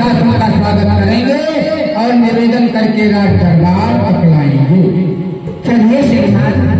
साथ उनका स्वागत करेंगे और निवेदन करके राज दरबार अपनाएंगे। चलिए श्रीमान।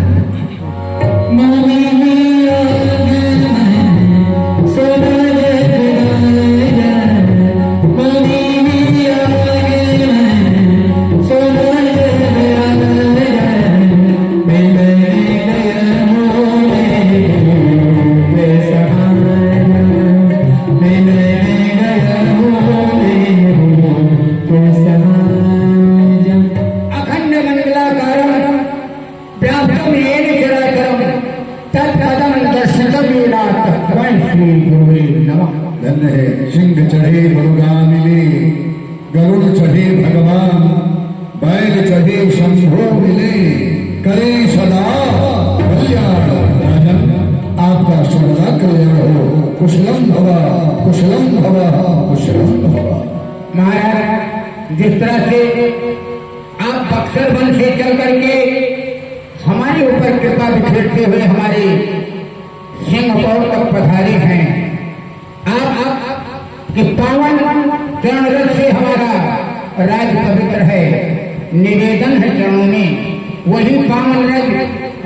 धन्य है सिंह चढ़े मुरुगामिले, गरुड़ चढ़े भगवान, बैल चढ़े शंभो मिले, करे सदा कल्याण। राजन आपका सर्वदा कल्याण हो। कुशलम भवा कुशलम भवा कुशलम भवा। महाराज, जिस तरह से आप बक्सर वन से चल करके हमारे ऊपर कृपा बिखेरते हुए हमारे सिंहपौर तक पधारे हैं, आप कि पावन चरण रज से हमारा राज पवित्र है। निवेदन है चरणों में वही पावन रज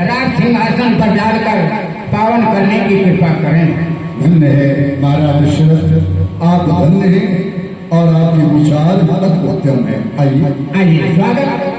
राज सिंहासन पर डालकर पावन करने की कृपा करें। धन्य है महाराज दशरथ, आप धन्य हैं और आपके विचार उत्तम है। आइए आइए स्वागत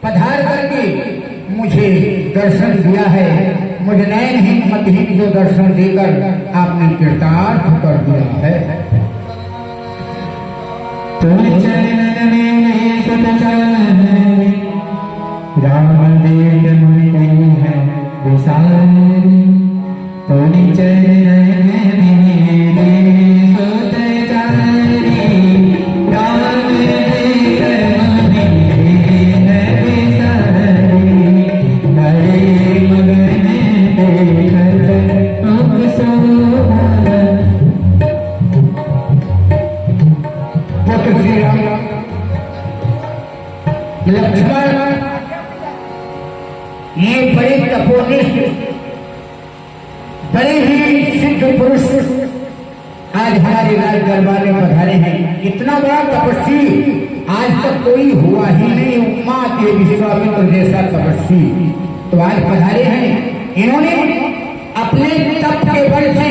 पधार करके मुझे दर्शन दिया है। मुझे नयन हिम्मतहीन जो दर्शन देकर आपने कृतार्थ कर दिया है। राम मंदिर है लक्ष्मण, ये बड़े तपोनिष्ठ, बड़े ही सिद्ध पुरुष आज हमारे राज दरबार में पधारे हैं। इतना बड़ा तपस्वी आज तक कोई हुआ ही नहीं। उमा के विश्वामित्र जैसा तपस्वी तो आज पधारे हैं। इन्होंने अपने तप के बल से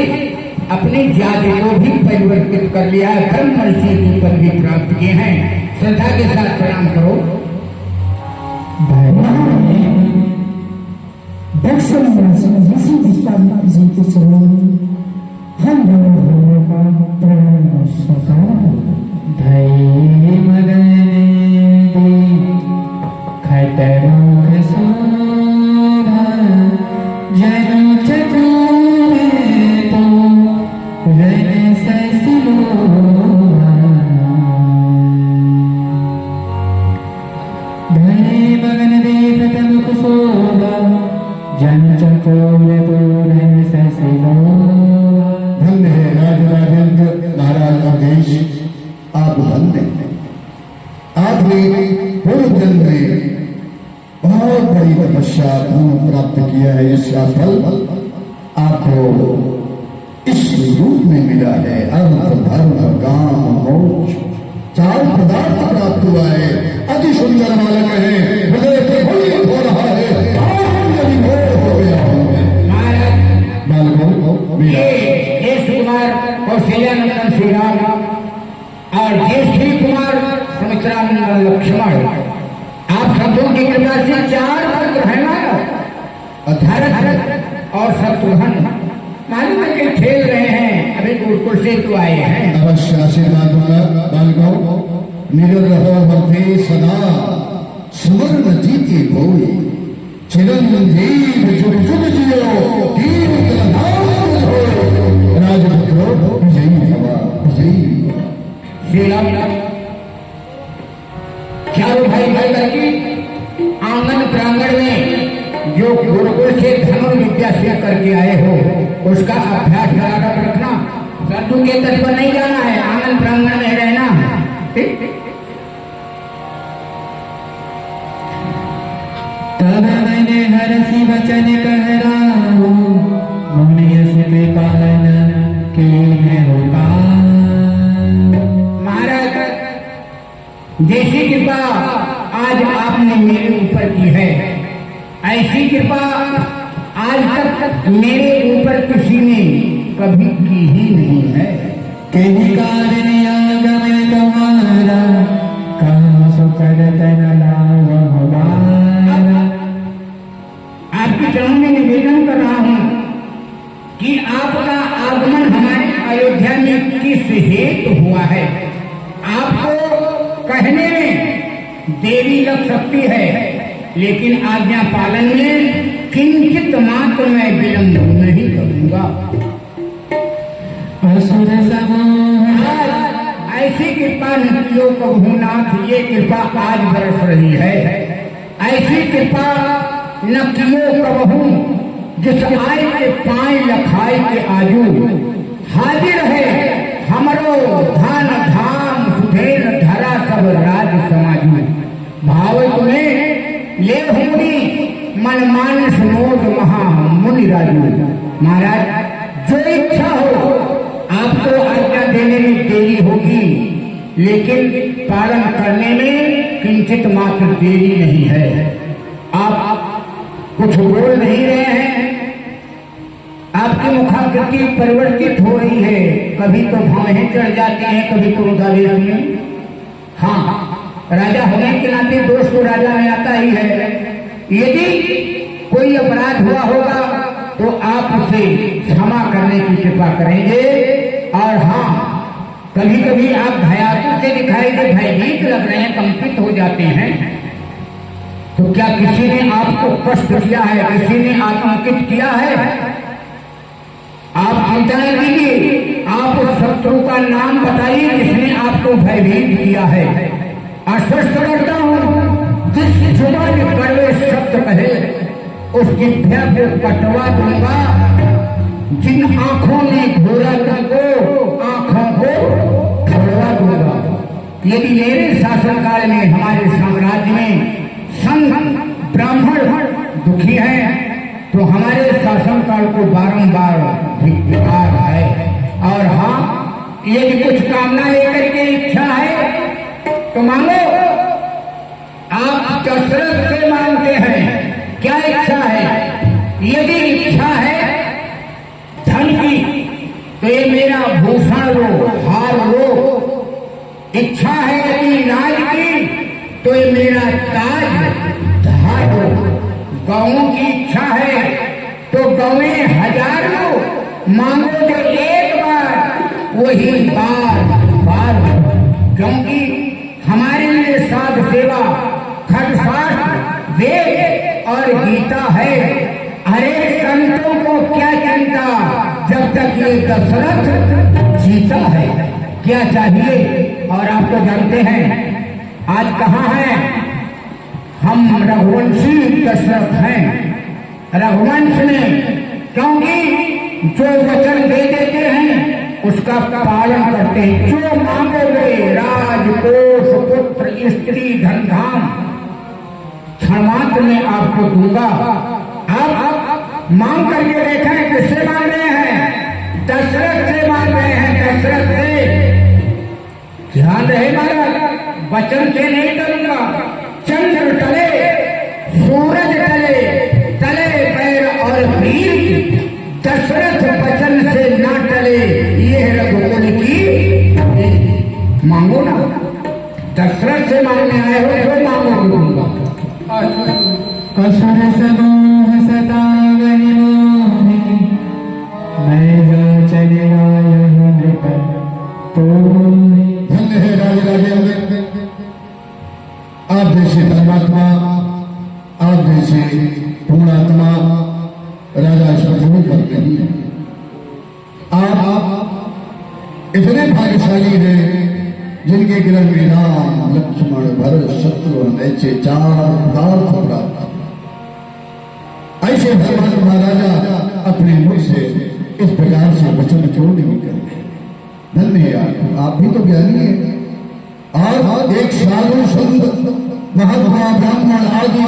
अपनी जाति को भी परिवर्तित कर लिया है। ब्रह्मर्षि की पदवी प्राप्त किए हैं। श्रद्धा के साथ प्रणाम करो। इसी विश्वामित्र जी के चरणों में हम दोनों का प्रणाम स्वीकार। धैर्य मगन दी खतरों सोधा जनु चतुर तो रन ससिलोहा। धैर्य मगन दे प्रथम कुशोधा जन चकोर तो रन ससिलोहा। जन्म में बहुत बड़ी तपस्या पूर्ण प्राप्त किया है, इसका फल आपको इस रूप में मिला है। अर्थ धर्म काम मोक्ष 4 पदार्थ प्राप्त हुआ है। अति सुंदर बालक है, हृदय प्रफुल्लित हो रहा है, हो गया बालकों। ये कुमार कौशल्यानंदन श्री राम और श्री कुमार सुमित्रा नंदन लक्ष्मण, आप सबों की कृपा से 4 पुत्र है ना, भरत और शत्रुघ्न। मालूम है कि खेल रहे हैं, अभी गुरुकुल से तो आए हैं। अवश्य आशीर्वाद दूंगा बालकों। निरल रहो वर्धे सदा, सुवर्ण जीते भोई, चिरंजीव जुग जुग जियो, कीर्तन नाम होय, राजपुत्रो विजयी भवा विजयी। श्री राम चारों भाई भाई करके आंगन प्रांगण में जो गुरुकुल से धनुर्विद्या सीख करके आए हो, उसका अभ्यास लगाकर रखना। सरजू के तट पर नहीं जाना है, आंगन प्रांगण में रहना। ठीक? तब मैंने हरसी वचन कहराऊं, मुनिय से पालन की है उपाय। महाराज, जैसी कृपा आज आपने मेरे ऊपर की है, ऐसी कृपा आज तक मेरे ऊपर किसी ने कभी की ही नहीं है। कहीं कारण आगम तुम्हारा, कहाँ सो करतन लाभ हमारा। आपके चरणों में निवेदन कर रहा हूं कि आपका आगमन हमारे अयोध्या में किस हेतु हुआ है। आपको कहने में देरी लग सकती है, लेकिन आज्ञा पालन में किंचित मात्र मैं विलंब नहीं करूंगा। असुर समूह ऐसी कृपा नित्यो कभूनाथ, ये कृपा आज बरस रही है। ऐसी कृपा न कियो कबहू, जिस आय के पाए लखाए के आजू। हाजिर है हमरो धान धाम, सुधेर धरा सब राज समाजू। भाव तुम्हें ले होगी मन मानस मोद महा मुनि राजू। महाराज, जो इच्छा हो आपको आज्ञा देने में देरी होगी, लेकिन पालन करने में किंचित मात्र देरी नहीं है। आप कुछ बोल नहीं रहे हैं, आपकी मुखाकृति परिवर्तित हो रही है। कभी तो भौहें चढ़ जाती हैं, कभी तो क्रोधावेश में। हाँ, राजा होने के नाते दोष तो राजा में आता ही है। यदि कोई अपराध हुआ होगा तो आप उसे क्षमा करने की कृपा करेंगे। और हाँ, कभी कभी आप भयातुर से दिखाई दे भयभीत लग रहे हैं, कंपित हो जाते हैं, तो क्या किसी ने आपको कष्ट किया है, किसी ने आतंकित किया है? आप चिंता नहीं कीजिए, आप उस शत्रु का नाम बताइए जिसने आपको भयभीत किया है। आश्वस्त करता हूं, जिस जुबान कड़वे शब्द कहे उसकी भय को कटवा दूंगा। जिन आंखों ने घोरा तुमको, आंखों को छोड़वा दूंगा। यदि मेरे शासनकाल में हमारे साम्राज्य में संत ब्राह्मण दुखी हैं, तो हमारे शासनकाल को बारंबार धिक्कार है। और हाँ, यदि कुछ कामना लेकर के इच्छा है तो मांगो। आप कसरत से मांगते हैं, क्या इच्छा है? यदि इच्छा है धन की तो ये मेरा भूषण लो, हार लो। इच्छा है यदि राज की तो ये मेरा ताज धार लो। गौं की इच्छा है तो गौएं 1000 लो। मांगो जो एक बार वही बार बार, क्योंकि हमारे लिए साध सेवा खटशास्त्र वेद और गीता है। अरे संतों को क्या चिंता जब तक ये दशरथ जीता है। क्या चाहिए? और आप तो जानते हैं आज कहाँ है? हम रघुवंशी दशरथ हैं। रघुवंश में, क्योंकि जो वचन दे देते हैं उसका पालन करते हैं। जो मांगोगे राजकोष पुत्र स्त्री धन धाम क्षणमात्र में आपको दूंगा। आप मांग करके देखें, किससे मांग रहे हैं? दशरथ से मांग रहे हैं, दशरथ से। ध्यान रहे महाराज, वचन से नहीं टलूंगा। चंद्र टले, सूरज टले, टले पैर और वीर, दशरथ वचन से ना टले। ये रघुकुल की मांगो ना, दशरथ से मांगने आए हो तो मांगो दूंगा। असुर समूह सतावनि मोहि, मैं याचन आयहु निकट तोहि। धन्य है राजे राजेंद्र, आप जैसे धर्मात्मा, आप जैसे पूर्णात्मा राजा शत्रुघ्न पर नहीं है। आप इतने भाग्यशाली हैं जिनके ग्रह में राम लक्ष्मण भरत शत्रुघ्न ऐसे 4 पदार्थ प्राप्त। ऐसे धर्मात्मा राजा अपने मुख से इस प्रकार से वचन क्यों नहीं करते? धन्य आप भी तो ज्ञानी है। और एक साधु संत महात्मा ब्राह्मण आदि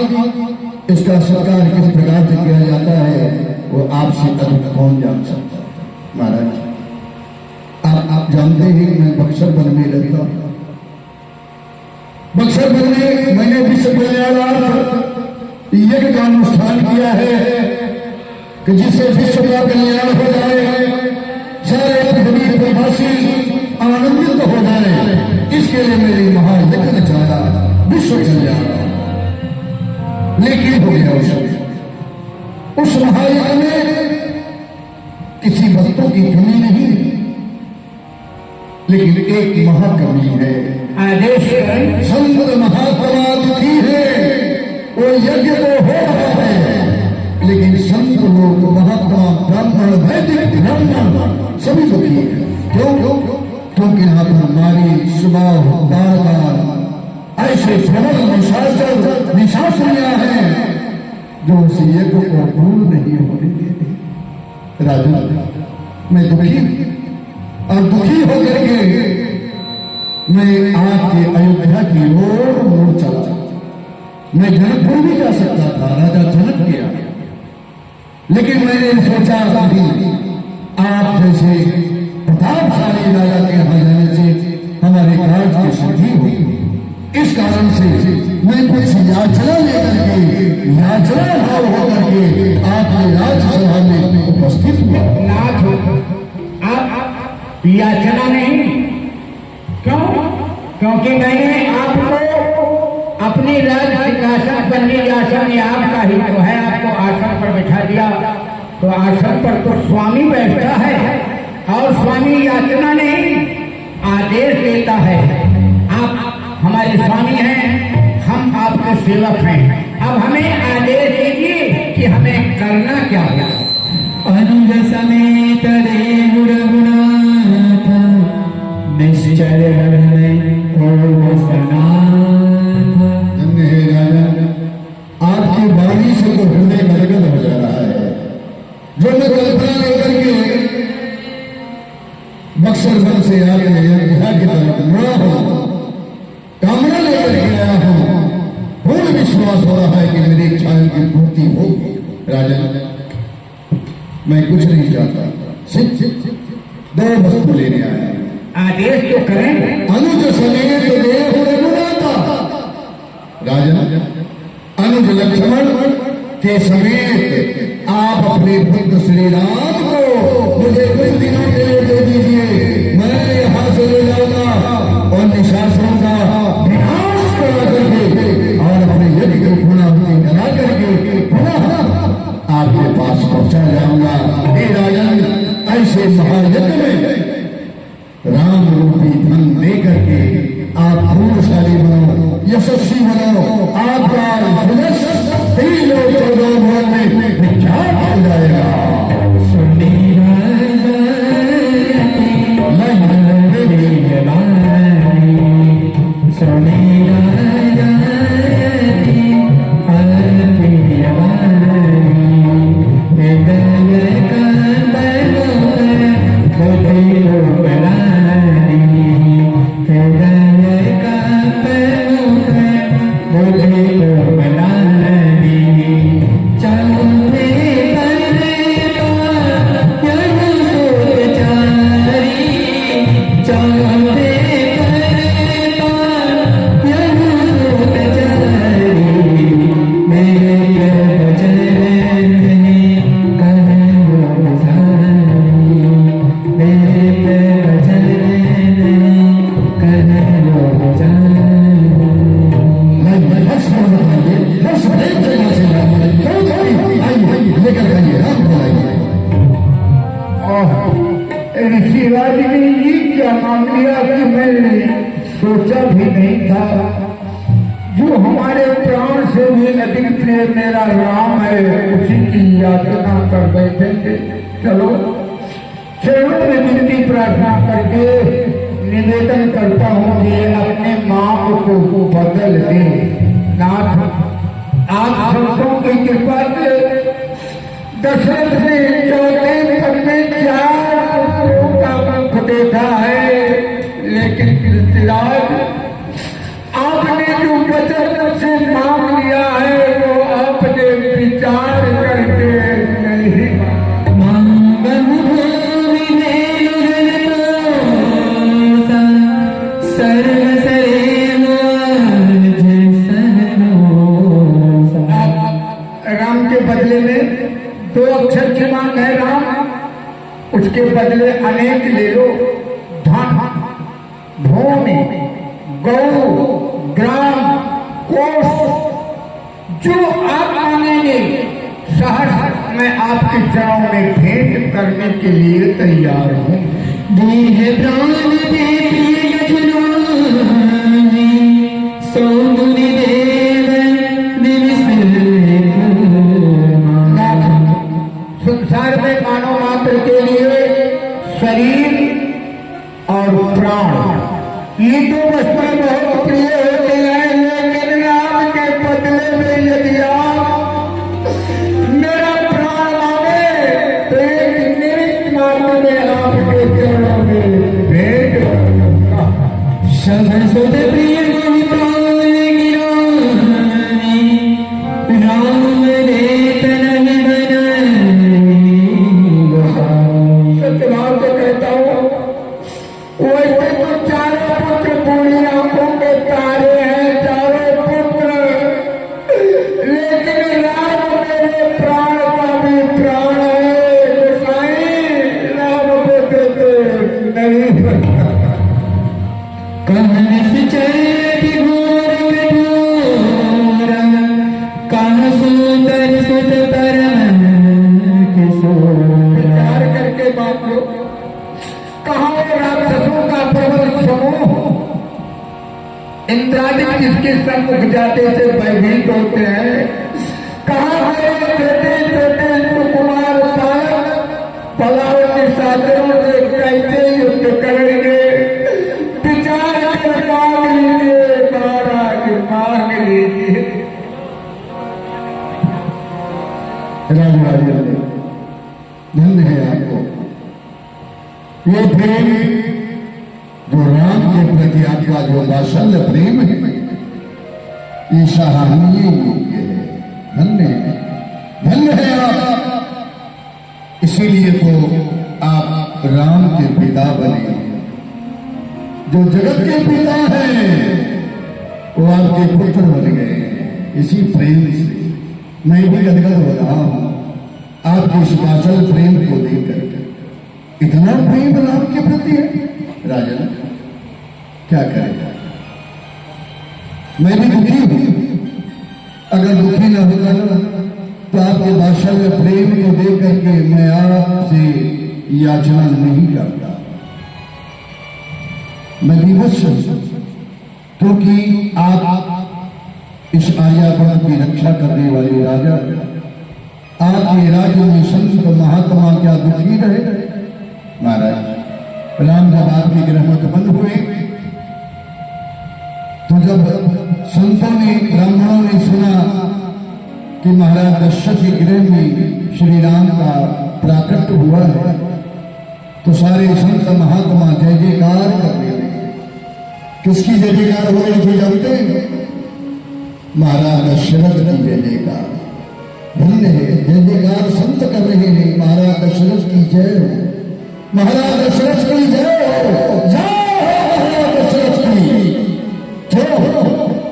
इसका सत्कार किस प्रकार से किया जाता है वो आपसे अधिक कौन जान सकता है? महाराज आप जानते ही मैं बक्सर वन में रहता हूं। बक्सर वन में मैंने विश्व कल्याणार्थ यज्ञ का अनुष्ठान किया है कि जिससे विश्व का कल्याण हो जाए, सारे पृथ्वी प्रवासी आनंदित हो जाए। इसके लिए मेरी महायज्ञ चाहा, विश्व कल्याण। लेकिन हो गया उस महायज्ञ में किसी वस्तु की कमी नहीं, लेकिन एक महाकमी है। आदेश संत महात्मा दुखी है, वो यज्ञ तो हो रहा है, लेकिन संत लोग महात्मा ब्राह्मण वैदिक ब्राह्मण सभी दुखी है। क्यों? क्योंकि यहाँ पर नारी सुबह बार बार ऐसे प्रबल निशाचरियां हैं जो उस यज्ञ को पूर्ण नहीं होने देते। राजा मैं दुखी और दुखी होकर के मैं आपके अयोध्या की ओर मुड़ चला। मैं जनकपुर भी जा सकता था, राजा जनक गया, लेकिन मैंने सोचा अभी आप जैसे प्रतापशाली राजा के यहाँ जाने से हमारे कार्य की सिद्धि होगी। इस कारण से मैं कुछ याचना लेकर के, याचना भाव होकर के आपके राजसभा में उपस्थित हुआ। नाथ आप याचना नहीं, क्यों? क्योंकि मैंने आपको अपनी राज सिंहासन पर ली। आसन आपका ही तो है, आपको आसन पर बैठा दिया, तो आसन पर तो स्वामी बैठता है, और स्वामी याचना नहीं आदेश देता है। आप हमारे स्वामी हैं, हम आपके सेवक हैं। अब हमें आदेश दीजिए कि हमें करना क्या है। अनुज समेत देव रघुनाथ, निश्चर धन्य है राजा, आपकी वाणी से तो हृदय गदगद हो जा रहा है। जो मैं कल्पना लेकर के बक्सर वन से आगे अयोध्या की तरफ मुड़ा हूं, कामना लेकर के आया हूं, पूर्ण विश्वास हो रहा है कि मेरी इच्छाओं की पूर्ति होगी। राजा मैं कुछ नहीं चाहता, सिर्फ 2 वस्तु लेने आया। आदेश तो करें। अनुज समेत देव रघुनाथा, राजा अनुज लक्ष्मण के समेत आप अपने पुत्र श्री राम को मुझे कुछ दिनों के लिए दे दीजिए। मैं यहाँ से ले जाऊंगा और निशाचरों का विनाश करा करके और अपने यज्ञ को पूर्णाहुति करा करके पुनः आपके पास पहुंचा जाऊंगा। हे राजन, ऐसे महायज्ञ में राम रूपी धन दे करके आप पूर्णशाली बनो, यशस्वी बनो। आपका यश 3 लोग 14 भवन में विख्यात हो जाएगा। Bye. पिताजी ने ये क्या मांग लिया कि मैं सोचा भी नहीं था। जो हमारे प्राण से भी अधिक प्रिय मेरा राम है, उसी की याचना कर बैठे थे। चलो चरणों में विनती प्रार्थना करके निवेदन करता हूँ कि अपने माँ को बदल दे। नाथ, आप संतों की कृपा से दशरथ ने चौथे पद में 4 पुत्रों का मुख देखा है, लेकिन पृथ्वीराज आपने जो वचन से मांग लिया है वो आपने विचार करके नहीं राम के बदले में 2 अक्षर की मांग है राम, उसके बदले अनेक ले लो। धन, भूमि, गौ, ग्राम, कोष, जो आप मांगेंगे सहर्ष मैं आपके चरणों में भेंट करने के लिए तैयार हूँ। देह प्राण दे प्रिय जुलानी, सो मुनि देव संसार में मानव मात्र के लिए शरीर और प्राण, ये 2 वस्तुएं बहुत प्रिय होते हैं, लेकिन राम के बदले में यदि आप मेरा प्राण मांगे तो एक निमित्त मात्र में आपके चरणों में भेंट करूंगा। सब सुध प्रिय गुण प्राण गिरानी, राम रे तन सत्यभाव से कहता हूँ, वैसे तो 4 पुत्र पूरी आंखों के तारे हैं, 4 पुत्र, लेकिन राम मेरे प्राण का भी प्राण है। गोसाई राम को देते नहीं। कहन चरित घोर कठोर, कह सुंदर सुत परम किशोर। विचार करके बात लो, कहाँ राक्षसों का प्रबल समूह इंद्रादिक किसके सम्मुख जाते थे भयभीत होते हैं। कहाँ है छोटे छोटे कुमार बालक पलावती साधनों से कैसे युद्ध करेंगे। विचार कर मांग लीजिए महाराज, मांग लीजिए। राजराजेंद्र, धन्य है आपको। ये प्रेम जो राम के प्रति आपका जो वात्सल्य प्रेम है, ये सराहनीय योग्य है। धन्य है, धन्य है आप। इसीलिए तो आप राम के पिता बने। जो जगत के पिता हैं वो आपके पुत्र बन गए। इसी प्रेम से मैं भी गदगद हो रहा हूं आपके इस वात्सल प्रेम को देख करके। इतना प्रेम राम के प्रति है। राजन क्या करेगा, मैं भी दुखी हूं। अगर दुखी न होता तो आपके वात्सल्य प्रेम को देख करके मैं आपसे याचना नहीं करता। मैं विवश हूं क्योंकि आप इस आर्यावर्त की रक्षा करने वाले राजा, आपके राज्य में संत महात्मा क्या दुखी रहे। महाराज, राम जब आपके गृह में उत्पन्न हुए तो जब संतों ने, ब्राह्मणों ने सुना कि महाराज दशरथ के गृह में श्री राम का प्राकट्य हुआ है, तो सारे संत महात्मा जय जयकार करने लगे। किसकी जय जयकार हो रही थी जानते हैं? महाराज दशरथ की जय जयकार। धन्य है, जय जयकार संत कर रहे हैं। महाराज दशरथ की जय हो, महाराज दशरथ की जय हो, महाराज दशरथ की जय हो।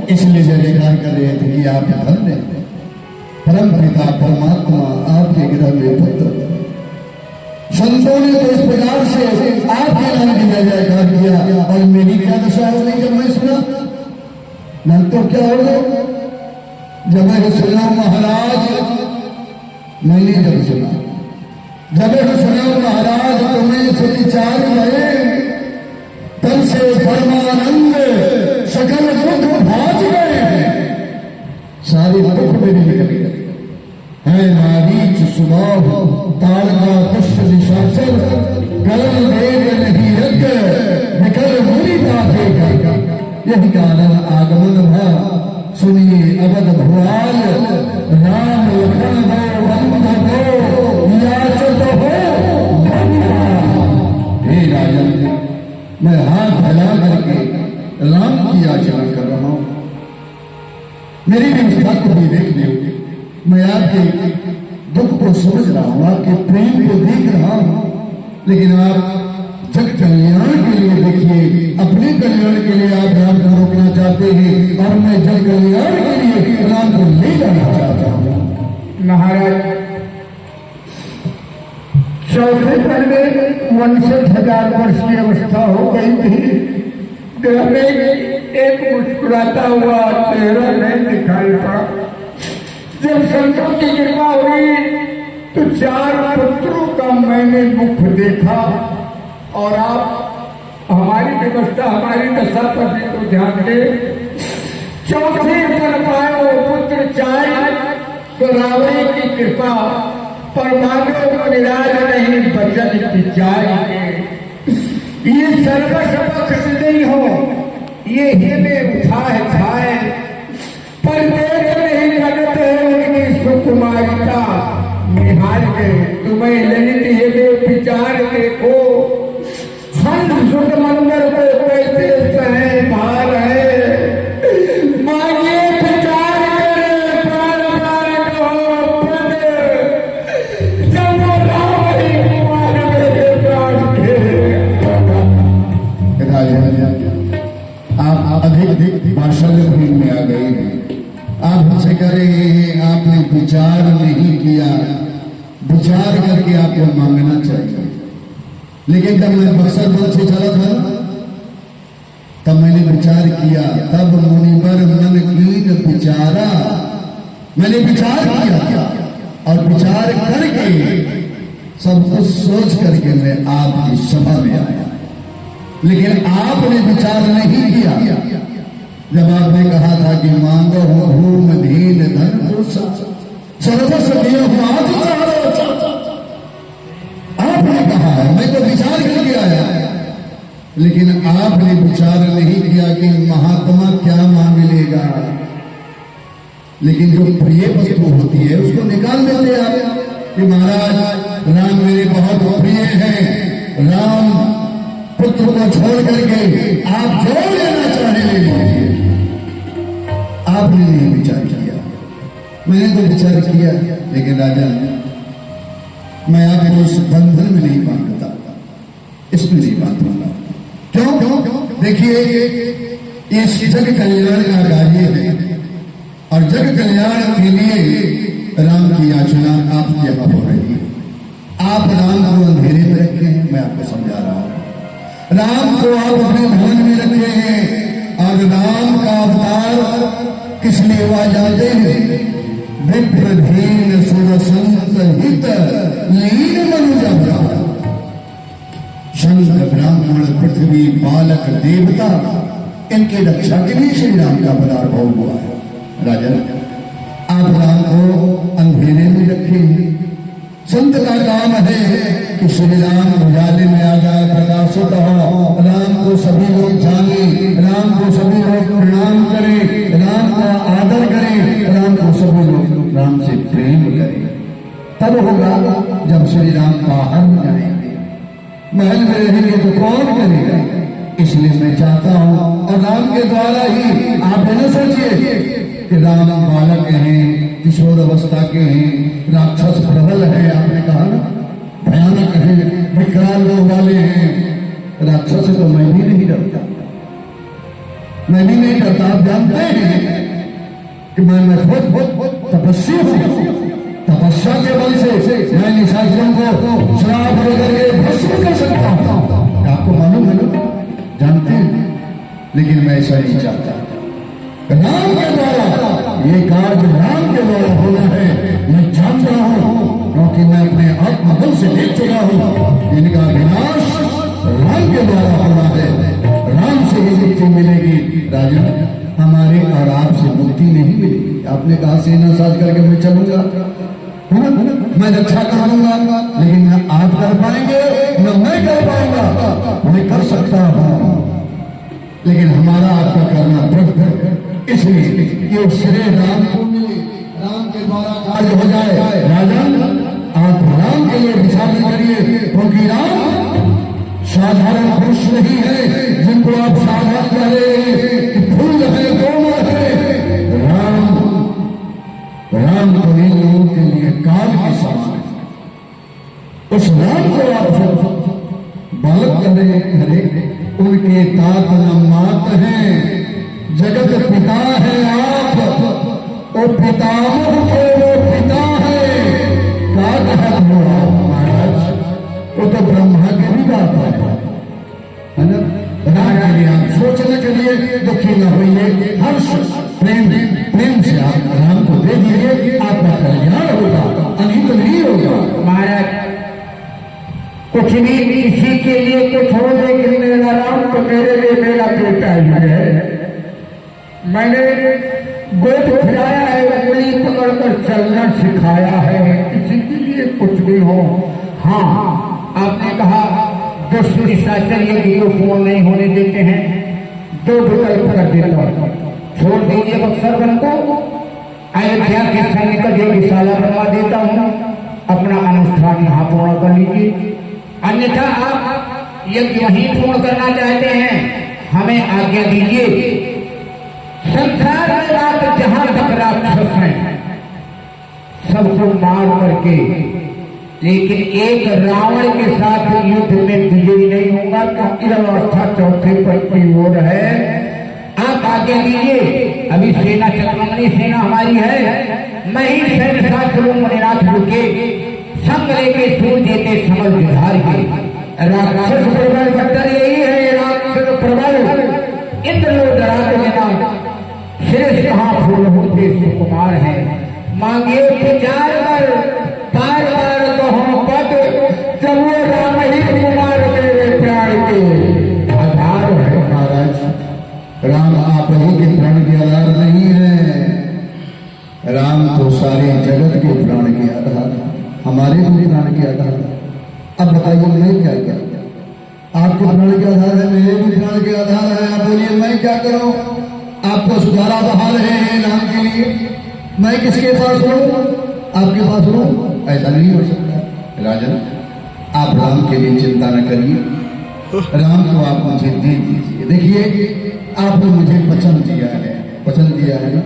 इसलिए जय जयकार कर रहे थे कि आप धन्य हैं, परम पिता परमात्मा आपके गृह में पुत्र। संतों ने तो इस प्रकार से आपके नाम की जय जयकार किया, और मेरी क्या दशा हो गई जब मैं सुना। मन तो क्या हो गया जब मैं सुना महाराज, मैंने जब सुना जब सुना महाराज तुम्हें सुविचार गए, तब से परमानंद सकल दुख भाज गए। सारे दुख मेरे निकल गए है। नारीच सुबाह ताड़का पुष्प निशाचर, गलन वेग नहीं रग निकल मुनि देगा। यही कारण आगमन भा सुनिए अवध भुआल, राम लखन दो बंध दो याचत हो। हे राजन, मैं हाथ फैला करके राम की याचना कर रहा हूं। मेरी व्यवस्था को भी देख लो। मैं आपके दुख को समझ रहा हूं, आपके प्रेम को देख रहा हूं, लेकिन आप जग कल्याण के लिए देखिए, अपने कल्याण के लिए आप राम को रोकना चाहते हैं और मैं जग कल्याण के लिए राम को ले जाना चाहता हूं। महाराज, चौथे पल में 51,000 वर्ष की अवस्था हो गई थी। ग्रह में एक मुस्कुराता हुआ चेहरा नहीं दिखाई पड़ा। जब संतों की कृपा हुई तो 4 पुत्रों का मैंने मुख देखा। और आप हमारी व्यवस्था, हमारी दशा पर भी तो ध्यान दे। चौथे पल पाए वो पुत्र चाहे तो रावण की कृपा, पर मांगो को निराश नहीं बचन की चाहे। ये सर्वसपक्ष नहीं हो, ये हेमे उठाए छाए, पर देख नहीं लगते उनकी सुकुमारिता निहार के। तुम्हें ललित हेमे विचार देखो, हम सुख मंदिर को कैसे सहे भार है। मांगिए विचार करे प्राण प्राण को पद, जब वो राम ही कुमार मेरे प्राण के। आप अधिक मार्शल में आ गए। आप हमसे कह रहे हैं आपने विचार नहीं किया। विचार करके आपको मांगना चाहिए। लेकिन जब मैं बक्सर वन से चला था तब मैंने विचार किया, तब मुनिवर मन कीन विचारा। मैंने विचार किया और विचार करके सब कुछ सोच करके मैं आपकी सभा में आया। लेकिन आपने विचार नहीं किया। जब आपने कहा था कि मांगो हो भूम धीन धन सर्वस्व दिया हुआ आपने कहा है, मैं तो विचार करके आया। लेकिन आपने विचार नहीं किया कि महात्मा क्या मांग लेगा। लेकिन जो प्रिय वस्तु होती है उसको निकाल देते आप कि महाराज राम मेरे बहुत प्रिय हैं, राम पुत्र को छोड़ करके आप जो लेना चाहे ले लीजिए। आपने नहीं विचार किया, मैंने तो विचार किया। लेकिन राजा, मैं आपको इस बंधन में नहीं बांधता, इसमें नहीं बांधूंगा। क्यों? देखिए, ये जग कल्याण का कार्य है और जग कल्याण के लिए राम की याचना आपके यहाँ हो रही है। आप राम को अंधेरे में रखे हैं, मैं आपको समझा रहा हूं। राम को आप अपने भवन में रखे हैं और राम का अवतार किस लिए हुआ जानते हैं? विप्रधीन सुरसंत हित लीन मनुजा, संत ब्राह्मण पृथ्वी बालक देवता, इनके रक्षा के लिए श्री राम का पदार्भाव हुआ है। राजन, आप राम को अंधेरे में रखें। संत का काम है कि श्री राम उजाले में आ जाए, प्रकाशित हो, राम को सभी लोग जाने, राम को सभी लोग प्रणाम करें, राम का आदर करें, राम को सभी लोग राम से प्रेम करें। तब होगा जब श्री राम बाहर में जाएंगे। महल में रहेंगे तो कौन करेगा? इसलिए मैं चाहता हूं, और राम के द्वारा ही आप न सोचिए कि राम बालक हैं, किशोर अवस्था के हैं, राक्षस प्रबल है, आपने कहा ना, भयानक है, विकराल लोग वाले हैं। राक्षस से तो मैं भी नहीं डरता, मैं भी नहीं डरता। आप जानते हैं कि मैं खुद तपस्वी हूं। तपस्या के बल से मैं निशाचरों को श्राप देकर के भस्म कर सकता हूं। आपको मालूम है ना, जानते हैं। लेकिन मैं ऐसा नहीं चाहता। राम के द्वारा ये कार्य राम के द्वारा होना है, मैं जानता हूं, क्योंकि मैं अपने आत्मबल से देख चुका हूं, इनका विनाश राम के द्वारा होना है, राम से ही मुक्ति मिलेगी। राजा, हमारे और आपसे मुक्ति नहीं मिलेगी। आपने कहा सेना साज करके मैं चलूंगा, है ना? मैं रक्षा कर लूंगा, लेकिन न आप कर पाएंगे न मैं कर पाऊंगा। मैं कर सकता हूं, लेकिन हमारा आपका करना प्रभु है। इसलिए ये श्रेय राम को मिले, राम के द्वारा कार्य हो जाए। राजा, आप राम के लिए विचार करिए, क्योंकि राम साधारण पुरुष नहीं है जिनको आप साधारण कह रहे हैं कि फूल है, कोमल है। राम तो इन लोगों के लिए काल के समान है। उस राम को आप बालक करे, उनके तात न मात हैं, जगत पिता है आप, और पितामह के वो पिता है। क्या कहा महाराज, वो तो ब्रह्मा की भी बात है ना? राम के लिए आप सोचने के लिए दुखी न होइए, हर्ष प्रेम से आप राम को दे दीजिए, आपका कल्याण होगा, अनित नहीं होगा। महाराज, कुछ भी किसी के लिए कुछ हो, लेकिन मेरा राम तो मेरे लिए मेरा बेटा ही है। मैंने गोद खिलाया है, उंगली पकड़कर चलना सिखाया है। किसी के लिए कुछ भी हो। हाँ, आपने कहा दुष्ट निशाचर यदि को पूर्ण नहीं होने देते हैं, दो विकल्प कर देता हूं। छोड़ दीजिए बक्सर वन को, अयोध्या के सैनिक का यज्ञशाला बनवा देता हूं, अपना अनुष्ठान यहाँ पूर्ण कर लीजिए। अन्यथा आप यज्ञ वहीं पूर्ण करना चाहते हैं, हमें आज्ञा दीजिए। संसार में बात जहां तक राक्षस हैं सबको मार करके, लेकिन एक रावण के साथ युद्ध में विजयी नहीं होगा, क्योंकि अवस्था चौथे पर की ओर है। आप आज्ञा दीजिए। अभी सेना चक्रमणी सेना हमारी है, मैं ही सैन्य शास्त्रों मणिनाथ रुके संग लेके सूर देते समझ विधार के। राक्षस प्रबल बट्टर यही है, राक्षस प्रबल इंद्र लोग डराते बिना श्रेष्ठ कहाँ फूल होते सुकुमार है। मांगे विचार कर बार बार कहो पद, जब वो राम ही कुमार मेरे प्यार के आधार है। महाराज, राम आप ही के प्राण के आधार नहीं है, राम तो सारे जगत के प्राण के आधार, हमारे भी प्राण के आधार। अब बताइए मैं क्या क्या, आपके प्राण के आधार है, मेरे भी प्राण के आधार है। आप बोलिए मैं क्या करूं? आपको सुधारा बहा रहे हैं राम के लिए, मैं किसके पास रहूं? आपके पास रहूं? ऐसा नहीं हो सकता। राजन, आप राम के लिए चिंता न करिए, राम को आप मुझे दे दीजिए। देखिए, आपने मुझे वचन दिया है ना,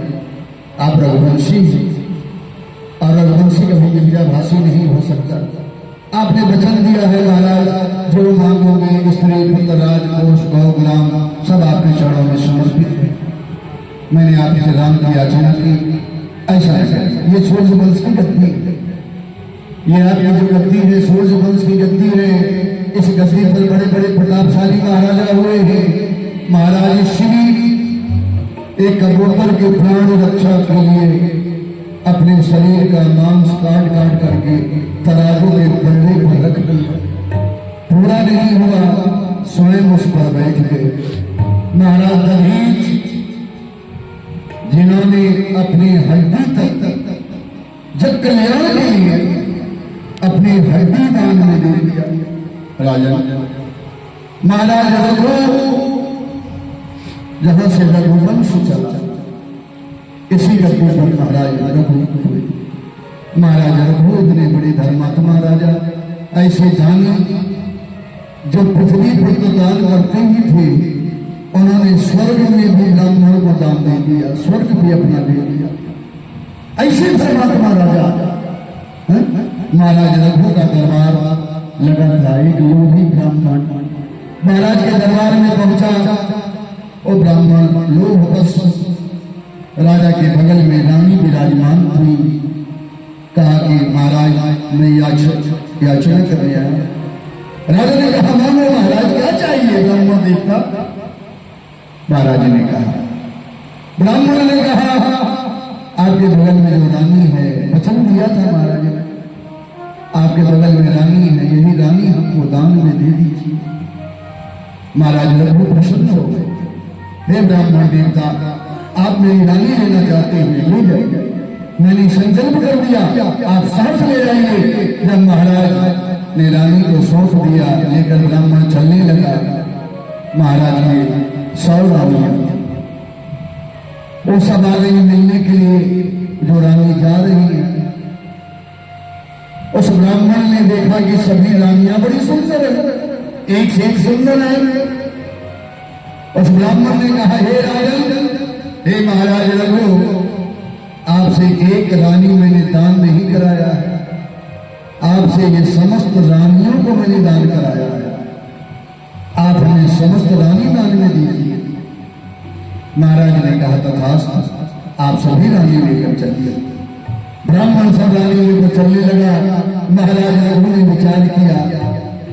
आप रघुवंशी हैं, और रघुवंशी कभी मिर्जाभाषी नहीं हो सकता। आपने वचन दिया है महाराज, जो मांगोगे स्त्री पुत्र राजकोष गौ गुलाम सब आपके चरणों में समर्पित है। मैंने आपसे राम की याचना की, ऐसा ये सूर्य वंश की गद्दी है, ये आपकी जो गद्दी है सूर्य वंश की गद्दी है। इस गद्दी पर बड़े बड़े प्रतापशाली महाराजा हुए हैं। महाराज श्री एक कबूतर के प्राण रक्षा के लिए अपने शरीर का मांस काट काट करके तराजू के बल्ले पर रख दिया, पूरा नहीं हुआ, स्वयं उस पर बैठ गए। महाराज दधीच जिन्होंने अपनी हड्डी तक जग कल्याण के लिए अपनी हड्डी दान में दे दिया। राजा महाराज रघु, जहां से रघुवंश चला, इसी गद्दी पर महाराज रघु हुए। महाराज रघु इतने बड़े धर्मात्मा राजा, ऐसे जाने जो पृथ्वी पर तो दान करते ही थे, उन्होंने स्वर्ग में भी ब्राह्मणों को दान दे दिया, स्वर्ग भी अपना दे दिया। ऐसे धर्मात्मा राजा महाराज रघु का दरबार लगा था। एक लोभी ब्राह्मण महाराज के दरबार में पहुंचा, और ब्राह्मण लोभ राजा के बगल में रानी विराजमान थी। कहा कि महाराज मैं याचना कर रहा है। राजा ने कहा मानो महाराज क्या चाहिए? ब्राह्मण देवता महाराज ने कहा, ब्राह्मण ने कहा आपके बगल में जो रानी है वचन दिया था महाराज ने, आपके बगल में रानी है, यही रानी हमको दान में दे दीजिए। महाराज रघु प्रसन्न हो गए। हे ब्राह्मण देवता, आप मेरी रानी लेना चाहते हैं, ले जाइए। मैंने संकल्प कर दिया, आप सांस ले जाइए। जब महाराज ने रानी को सौंप दिया, लेकर ब्राह्मण चलने लगा। महाराज ने 100 रानियां, वो सब आ गई मिलने के लिए जो रानी जा रही है। उस ब्राह्मण ने देखा कि सभी रानियां बड़ी सुंदर है, एक से एक सुंदर है। उस ब्राह्मण ने कहा, हे राजन, हे महाराज रघु, आपसे एक रानी मैंने दान नहीं कराया है, आपसे ये समस्त रानियों को मैंने दान कराया है। आप हमें समस्त रानी दान में दीजिए। महाराज ने कहा, तथास्तु, आप सभी रानी लेकर चलिए। ब्राह्मण सब रानी लेकर चलने लगा। महाराज रघु ने विचार किया,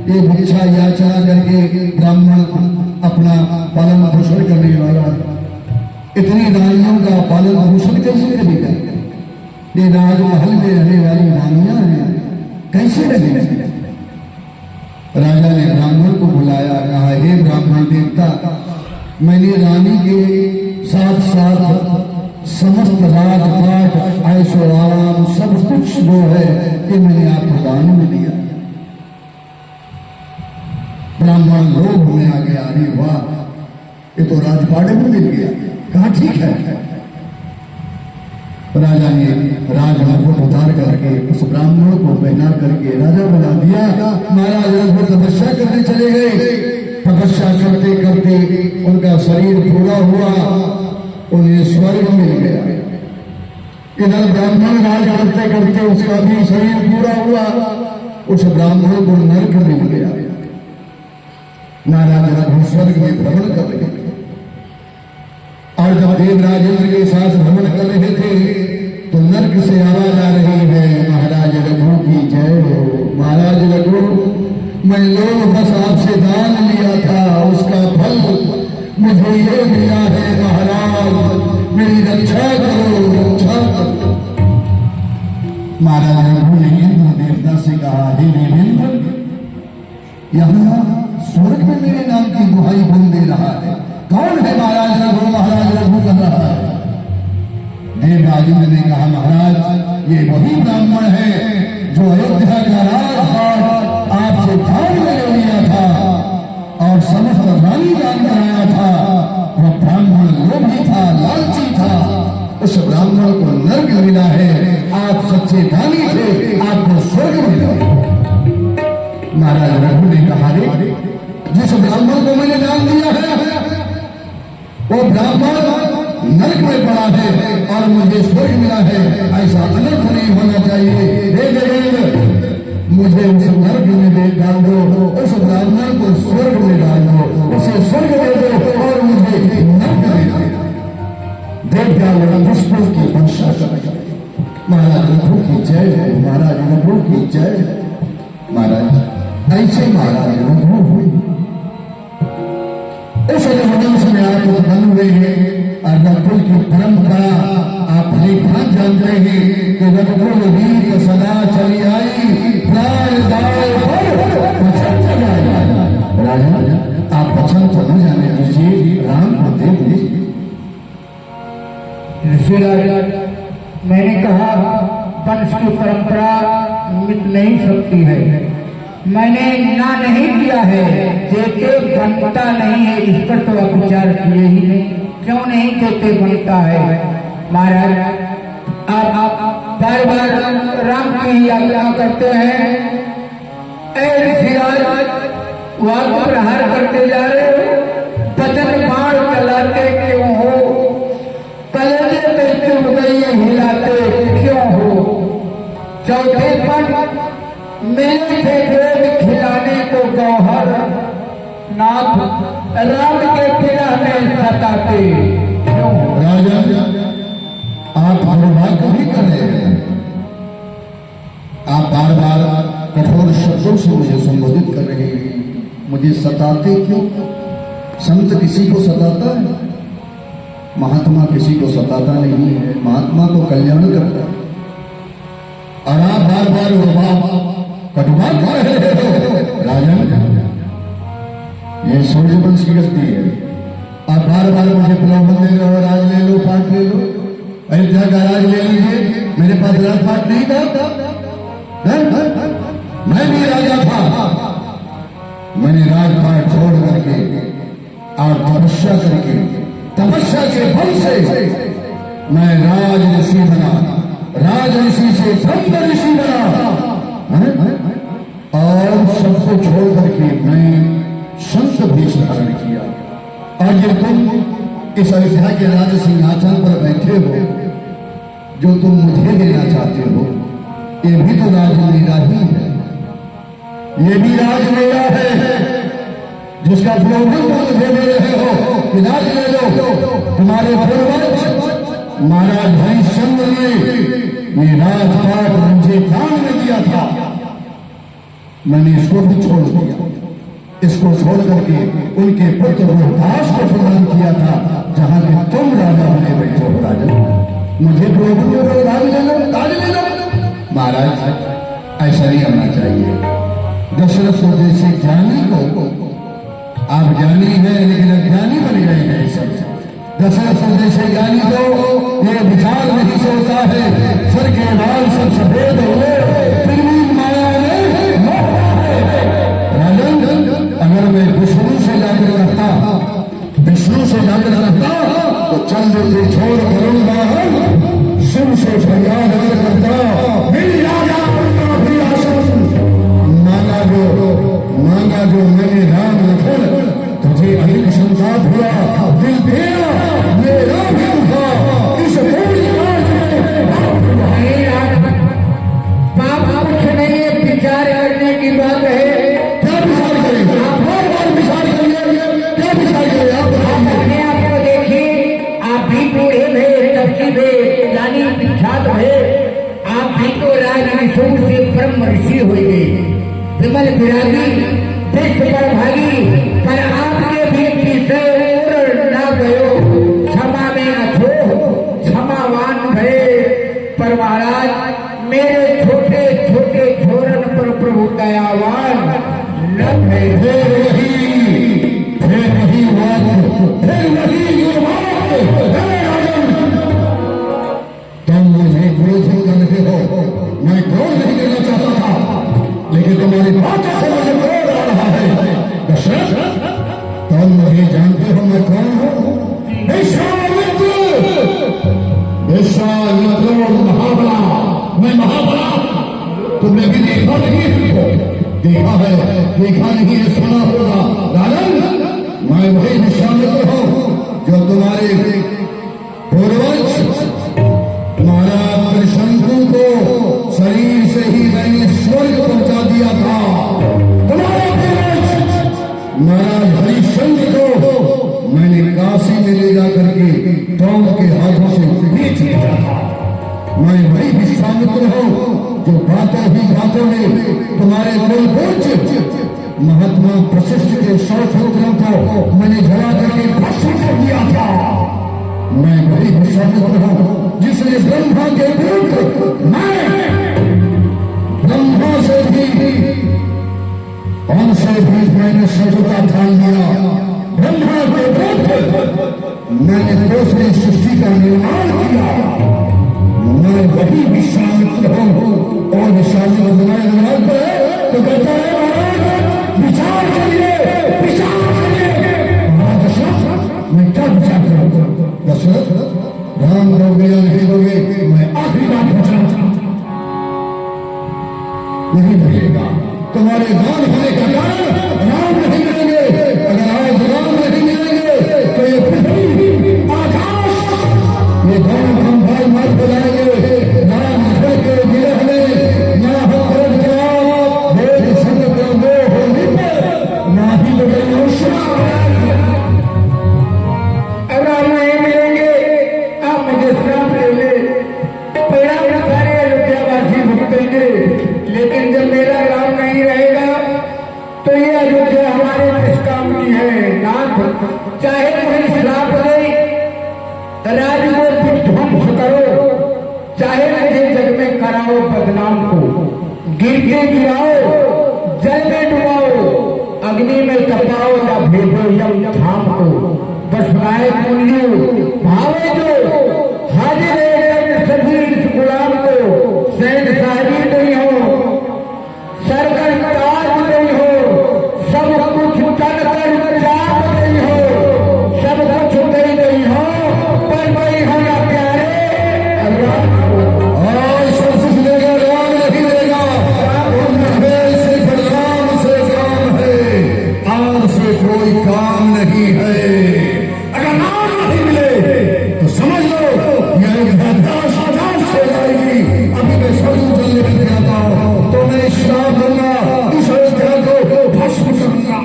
ये भिक्षा याचना करके ब्राह्मण अपना पालन पोषण करने वाला है, इतनी रानियों का पालन पोषण कैसे करेगा? ये राजमहल में रहने वाली रानियां हैं, कैसे रहेंगे? राजा ने ब्राह्मण को बुलाया, कहा, हे ब्राह्मण देवता, मैंने रानी के साथ साथ समस्त राजपाट, ऐशो आराम, सब कुछ जो है ये मैंने आपको दान में दिया। ब्राह्मण लोभ में आ गया, अरे वाह, ये तो राजपाट में मिल गया, कहा ठीक है। राजा ने राजमुकुट उतार करके उस ब्राह्मण को पहना करके राजा बना दिया। महाराज रघु तपस्या करने चले गए। तपस्या करते करते उनका शरीर पूरा हुआ, उन्हें स्वर्ग मिल गया। इधर ब्राह्मण राज करते करते उसका भी शरीर पूरा हुआ, उस ब्राह्मण को नरक मिल गया। महाराज रघु स्वर्ग में भ्रमण कर रहे थे, और जब देवराज इंद्र के साथ भ्रमण कर रहे थे तो नरक से आवाज आ रही है, महाराज रघु की जय हो। महाराज रघु, मैं लोग बस आपसे दान लिया था, उसका फल मुझे ये मिला है। महाराज मेरी रक्षा करो, रक्षा करो। महाराज रघु ने इंद्र देवता से कहा, हे इंद्र, यहाँ स्वर्ग में मेरे नाम की दुहाई बोल दे रहा है, कौन है महाराज रघु? महाराज रघु कर रहा है। देवराज इंद्र ने कहा, महाराज ये वही ब्राह्मण है जो अयोध्या का राजपाट आपसे दान में ले लिया था और समस्त रानी दान कराया था। वह ब्राह्मण लोभी था, लालची था, उस ब्राह्मण को नरक मिला है। आप सच्चे दानी थे, आपको स्वर्ग मिला। महाराज रघु ने कहा, रे जिस ब्राह्मण को मैंने दान दिया है वो ब्राह्मण नरक में पड़ा है और मुझे स्वर्ग मिला है, ऐसा अनर्थ नहीं होना चाहिए। हे देवेंद्र, मुझे उस नरक में दे डाल दो, उस ब्राह्मण को स्वर्ग में डाल दो, उसे स्वर्ग दे दो और मुझे नरक में दे दो। देवता पुष्पों की वर्षा कर। महाराज रघु की जय है, महाराज रघु की जय। महाराज ऐसे महाराज रघु हुए, उस वंश में आप उत्पन्न हुए हैं। और रघुकुल की परंपरा आप भली भांति जानते हैं कि रघुकुल रीत सदा चली आई, प्राण दाय पर वचन चला आई। राजा आप वचन तो न जाने दीजिए, राम को दे दीजिए। ऋषिराज, मैंने कहा वंश की परंपरा मिट नहीं सकती है, मैंने ना नहीं किया है, देते बनता नहीं है, इस पर तो आप विचार किए ही नहीं। क्यों नहीं देते बनता है? महाराज आप बार बार राम की यात्रा करते हैं, ऋषिराज वाक प्रहार करते जा रहे हो, वचन बाण चलाते क्यों हो? कलेजे में चुभगई हिलाते क्यों हो? चौथे पर मेरे से भेद खिलाने को गौहर नाथ राम के पिता में सताते क्यों? राजा आप दुर्भाग्य भी कर रहे हैं, आप बार बार कठोर शब्दों से मुझे संबोधित कर रहे हैं, मुझे सताते क्यों? संत किसी को सताता है? महात्मा किसी को सताता नहीं है, महात्मा तो कल्याण करता है। और आप बार बार कटुबात कर रहे हो राजन। ये सूर्यवंश की गलती है। आप बार बार मुझे प्रलोभन दे रहे हो, राज ले लो, पाठ ले लो, अयोध्या का राज ले लीजिए। मेरे पास राजपाट नहीं था, मैं भी राजा था। मैंने राजपाट छोड़ करके और तपस्या करके, तपस्या के बल से मैं राज ऋषि बना, राज ऋषि से ब्रह्म ऋषि बना, और सबको छोड़ करके मैं संत भेष धारण किया। और ये तुम इस अयोध्या के राज सिंहासन पर बैठे हो, जो तुम मुझे देना चाहते हो, ये भी तो राज मेरा ही है। ये भी राज मेरा है, जिसका प्रलोभन तुम मुझे दे रहे हो कि राज ले लो। तुम्हारे पूर्वज महाराज हरिश्चंद्र ने ये राजपाट मुझे दान में दिया था, मैंने इसको भी छोड़ दिया। इसको छोड़ करके उनके पुत्र रोहतास को प्रदान किया था, जहां के तुम राजा होने बैठे हो। राजा मुझे प्रलोभन दे रहे, राज ले लो, राज ले लो। महाराज ऐसा नहीं होना चाहिए। दशरथ को जैसे ज्ञानी को, आप ज्ञानी हैं लेकिन अज्ञानी बन गए हैं। दशरथ को जैसे ज्ञानी को ये विचार नहीं सोचता है, सर के बाल सब सफेद हुए, फिर भी माया ने अगर मैं विष्णु से जाकर रहता, विष्णु से जाकर रहता तो चंद्र से छोड़ करूंगा, शिव से फरियाद करता, मेरी राजा भी आसन मांगा जो मैंने राम लखन, तुझे अधिक संताप हुआ, दिल तेरा मेरा भी था। इस पूरी बाप कुछ नहीं है, विचार करने की बात है। यानी विख्यात है, आप भी तो राजऋषि से ब्रह्म ऋषि हो गए, विमल विरागी, विश्व पर भागी, पर आपके भी किसे ना गयो, क्षमा में अथो क्षमावान भये। पर महाराज मेरे छोटे छोटे छोरन पर प्रभु दयावान न भये। फिर वही बात, फिर वही मैं क्रोध नहीं करना चाहता था, लेकिन तुम्हारी बात से मुझे क्रोध आ रहा है। दशरथ, तुम मुझे जानते हो मैं कौन हूं? विश्वामित्र महाबला, मैं महाबला। तुमने भी देखा नहीं हो? देखा है, देखा नहीं है, सुना होगा। राजन, मैं वही विश्वामित्र हूं जो तुम्हारे पूर्वज महाराज शंकु को शरीर से ही मैंने स्वर्ग पहुंचा दिया था। तुम्हारे पूर्वज महाराज हरिश्चंद्र को मैंने काशी में ले जाकर के टोम के हाथों से बेच दिया था। मैं वही विश्वामित्र हूं जो बातों ही बातों में तुम्हारे कुल पूज्य महात्मा वशिष्ठ के 100 पुत्रों को मैंने जला करके भस्म कर दिया था। मैं वही विश्वामित्र हूं जिसने ब्रह्मा के विरुद्ध, मैं ब्रह्मा से भी उनसे भी मैंने शत्रुता ठान लिया। ब्रह्मा के विरुद्ध मैंने दूसरी सृष्टि का निर्माण किया। मैं वही विश्वामित्र हूं। और विश्वामित्र निर्माण पर तो कहता है विचार करिए, विचार करिए। मैं क्या विचार करूंगा? दशरथ, राम हो गया नहीं हो गए, मैं आखिरी बात पूछना चाहता हूं। नहीं मिलेगा, तुम्हारे दान होने का कारण राम नहीं मिलेंगे। अगर आज राम नहीं मिलेंगे तो ये पृथ्वी, आकाश, ये दोनों हम भाई मत हो जाएंगे। राम घर के गिरह में ना हो क्रोध के आप, मेरे संग को वो होने पर ना ही बड़े अगर नहीं मिलेंगे, आप मुझे श्राप ले ले, परिणाम सारे अयोध्यावासी भुगतेंगे। लेकिन जब मेरा राम नहीं रहेगा तो ये अयोध्या हमारे निष्काम की है। नाथ, चाहे मुझे श्राप दे, राज को विध्वंस करो, चाहे मुझे जग में कराओ बदनाम को, गिरते गिराओ, जल में डुबाओ, अग्नि में तपाओ या भेजो यम थाम को, बस नायक मूल्य भावे जो हाजिर है सभी इस गुलाम को, सैन सारी नहीं हो, सरकर ताज नहीं हो, सब कुछ तन कर चाप नहीं हो, सब कुछ गई नहीं हो, पर गई हो ना प्यारे और सब कुछ देगा, राम नहीं देगा। सिर्फ राम से काम है, आम से कोई काम नहीं है। अगर नाम नहीं मिले तो समझ लो यह 10,000 से जाएगी। अभी मैं सरू जलने लग जाता हूँ तो मैं श्राप दूंगा, इस अयोध्या को भस्म करूंगा।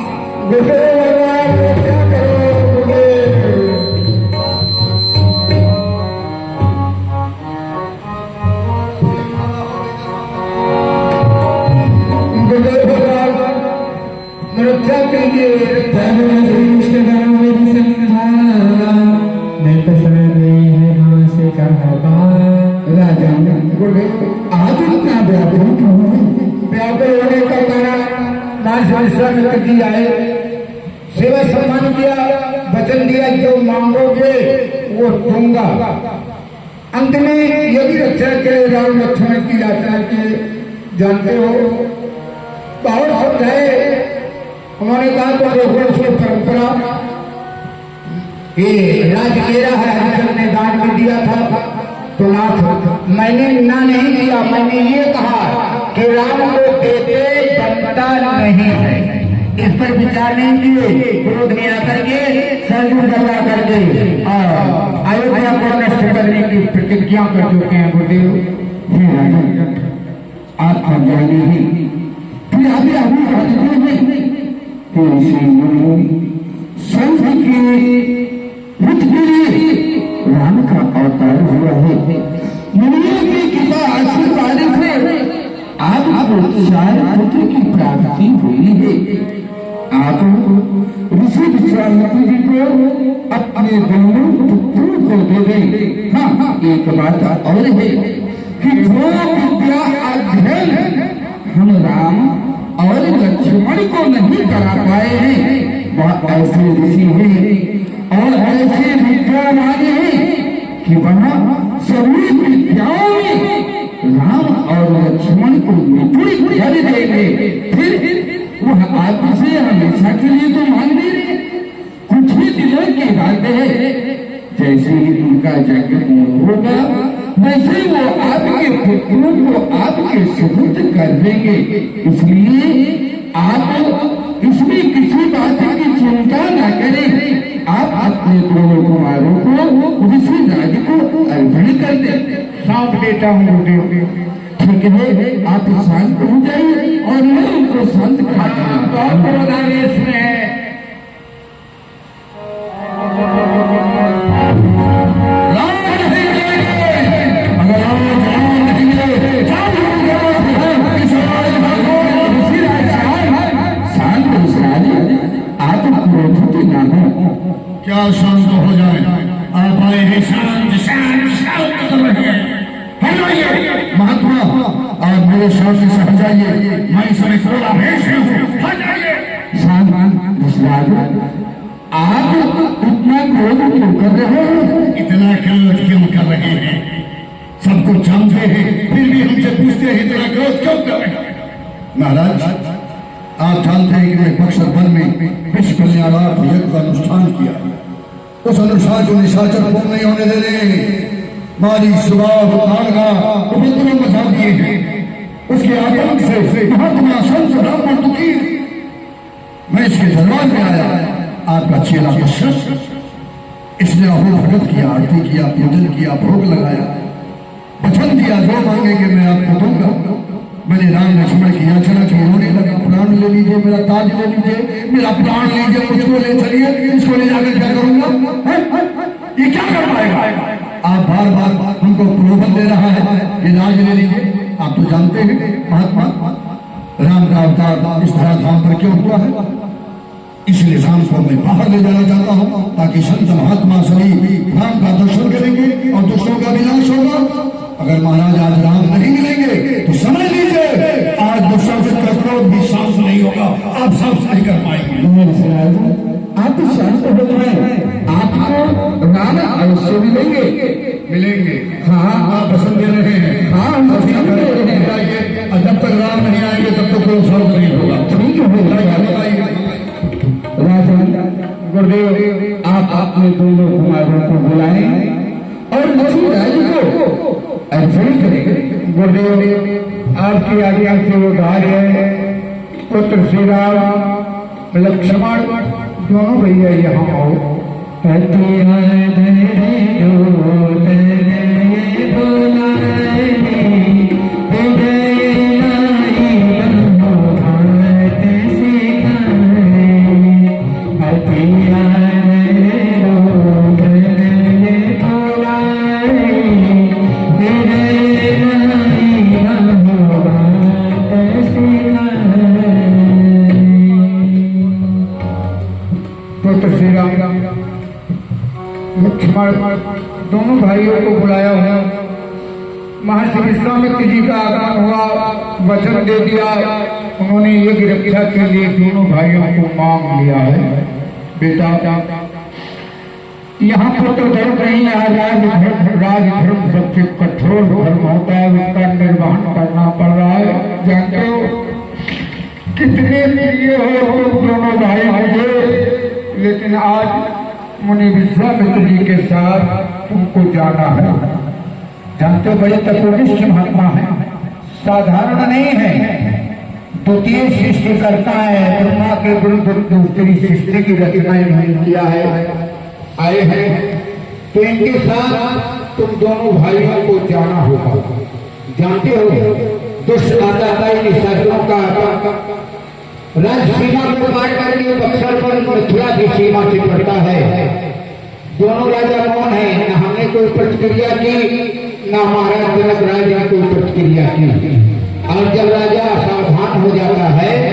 गुरु भगवान क्या करोगे? गुरु भगवान रक्षा कीजिए, राजा आज इतना व्याकुल होने का कारण विश्वामित्र जी आए, सेवा सम्मान किया, वचन दिया जो मांगोगे वो दूंगा। अंत में यदि रक्षा के राम लक्ष्मण की यात्रा के जानते हो बहुत सब है। उन्होंने कहा तो देखो उसकी परंपरा ये राज मेरा है, हरिचंद्र ने दान में दिया था तो नाथ मैंने ना नहीं दिया, मैंने ये कहा कि राम को देते बनता नहीं है। इस पर विचार नहीं किए, क्रोध में आकर के सरजू दल्ला करके अयोध्या को नष्ट करने की प्रतिज्ञा कर चुके हैं। गुरुदेव आप जाने ही फिर अभी संघ के राम का अवतार हुआ है। मुनियों की कृपा आशीर्वाद से आपको 4 पुत्र की प्राप्ति हुई है। आप ऋषि विश्वामित्र जी को अपने दोनों पुत्रों को दे दें। हाँ, एक बात और है कि जो विद्या अध्ययन हम राम और लक्ष्मण को नहीं करा पाए हैं, वह ऐसे ऋषि हैं और ऐसे विद्यावान हैं कि वहाँ सभी विद्याओं में राम और लक्ष्मण को निपुण कर देंगे। फिर वह आपसे हमेशा के लिए तो मांग नहीं रहे, कुछ ही दिनों की बात है। जैसे ही उनका यज्ञ पूर्ण होगा वैसे वो आपके पुत्रों को आपके सुपुत्र कर देंगे। इसलिए आप इसमें किसी बात की चिंता न करें। आप अपने दोनों कुमारों को ऋषि राज को अर्पण कर दें। सौंप देता हूँ गुरुदेव। ठीक है, आप शांत हो जाइए और मैं उनको शांत बहुत आवेश में है। क्या शांत हो जाए? आप आए हैं शांत शांत शांत कर रहे हैं। महात्मा आप मेरे साथ से हट जाइए, मैं इसमें थोड़ा भेष हूँ। शांत आप इतना क्रोध क्यों कर रहे हैं? इतना क्रोध क्यों कर रहे हैं? सब कुछ जानते हैं फिर भी हमसे पूछते हैं इतना क्रोध क्यों कर रहे हैं? महाराज आप जानते हैं कि मैं बक्सर वन में विश्व कल्याणार्थ यज्ञ का अनुष्ठान किया। उस अनुष्ठान को निशाचर पूर्ण नहीं होने दे रहे, मारी सुबह भागना उपद्रव मचा दिए हैं। उसके आतंक से महात्मा संत ब्राह्मण दुखी। मैं इसके दरबार में आया, आपका चेला दशरथ इसने अहो भगत किया, आरती किया, पूजन किया, भोग लगाया, वचन दिया जो मांगेंगे मैं आपको दूंगा। मैंने राम लक्ष्मण की याचना की, रोने लगा, प्राण ले लीजिए, मेरा ताज ले लीजिए, मेरा प्राण लीजिए, मुझको ले चलिए, इसको ले जाकर क्या करूंगा? ये क्या कर पाएगा? आप बार बार हमको प्रलोभन दे रहा है, ये राज ले लीजिए। आप तो जानते हैं महात्मा राम का अवतार इस धराधाम पर क्यों हुआ है, इसलिए राम को मैं बाहर ले जाना चाहता हूँ ताकि संत महात्मा सभी राम का दर्शन करेंगे और दुष्टों का विनाश होगा। अगर महाराज आज राम नहीं मिलेंगे तो समझ लीजिए शांत नहीं होगा, आप शांत नहीं कर पाएंगे। आप तो शांत हो जाए, आपको राम अवश्य मिलेंगे। हाँ आप पसंद दे रहे हैं। हाँ हम पसंद दे रहे हैं। बताइए, और जब तक राम नहीं आएंगे तब तक कोई शांत नहीं होगा। ठीक है राजा गुरुदेव, आप अपने दोनों कुमारों को बुलाएं और लक्ष्मीराज को अर्पण करें। गुरुदेव आपकी आज्ञा से वो कार्य है। पुत्र श्री राम लक्ष्मण दोनों भैया यहाँ आओ। पुत्र श्री राम लक्ष्मण दोनों भाइयों को बुलाया हुआ। महर्षि विश्वामित्र जी का आगमन हुआ, वचन दे दिया। उन्होंने यज्ञ रक्षा के लिए दोनों भाइयों को मांग लिया है। बेटा यहाँ पुत्र धर्म नहीं, यहाँ राजधर्म सबसे कठोर धर्म होता है, उसका निर्वहन करना पड़ रहा है। जानते हो कितने प्रिय हो तुम दोनों भाई मुझे, लेकिन आज मुनि विश्वामित्र जी के साथ तुमको जाना है। जानते हो बड़े तपोनिष्ठ महात्मा है, साधारण नहीं है। द्वितीय सृष्टि करता है, ब्रह्मा के विरुद्ध दूसरी सृष्टि की रचना नहीं किया है। आए हैं तो इनके साथ तुम दोनों भाइयों को जाना होगा। जानते हो दुष्ट आताताई निशाचरों का राज सीमा को पार करके बक्सर पर मथुरा की सीमा से पड़ता है। दोनों राजा कौन है? न हमने कोई प्रतिक्रिया की, न महाराज जनक राज ने कोई प्रतिक्रिया की। और जब राजा सावधान हो जाता है